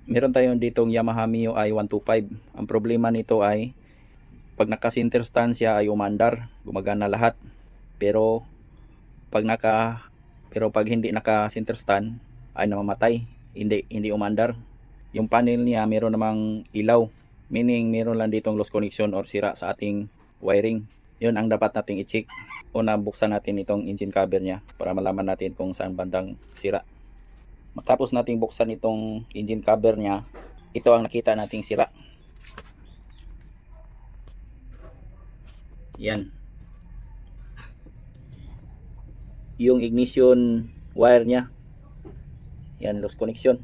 Meron tayong ditong Yamaha Mio i125. Ang problema nito ay pag naka-center stand siya ay umandar, gumagana lahat. Pero pag hindi naka-center stand ay namamatay, hindi umandar. Yung panel niya meron namang ilaw, meaning meron lang ditong loose connection or sira sa ating wiring. Yun ang dapat nating i-check. Una, buksan natin itong engine cover niya para malaman natin kung saan bandang sira. Matapos nating buksan itong engine cover niya, ito ang nakita nating sira. Yan. Yung ignition wire niya. Yan, loose connection.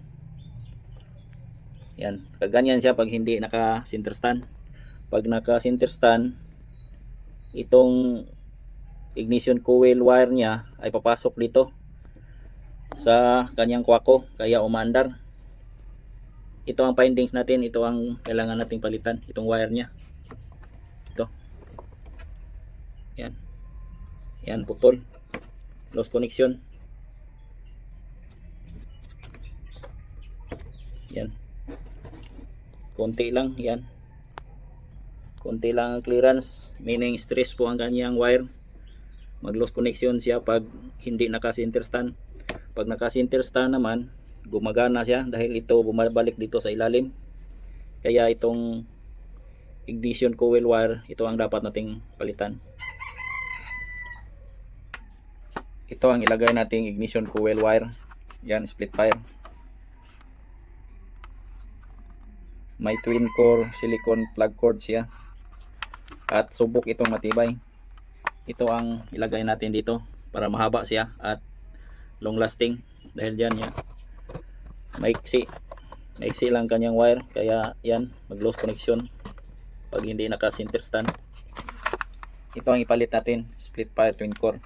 Yan, kaganyan siya pag hindi naka center stand. Pag naka center stand, itong ignition coil wire niya ay papasok dito sa kanyang kwako, kaya umaandar. Ito ang findings natin, ito ang kailangan nating palitan, itong wire niya. Ito. Yan. Yan, putol. Lost connection. Yan. Konti lang, yan. Konti lang ang clearance, meaning stress po ang kanyang wire. Mag-lost connection siya pag hindi naka-center stand. Pag naka-center stand naman, gumagana siya dahil ito bumabalik dito sa ilalim. Kaya itong ignition coil wire, ito ang dapat nating palitan. Ito ang ilagay nating ignition coil wire. Yan, split wire. May twin core silicone plug cord siya. At subok itong matibay. Ito ang ilagay natin dito para mahaba siya at long lasting. Dahil dyan yan, maiksi lang kanyang wire, kaya yan, mag loose connection pag hindi naka center stand. Ito ang ipalit natin, split wire twin core.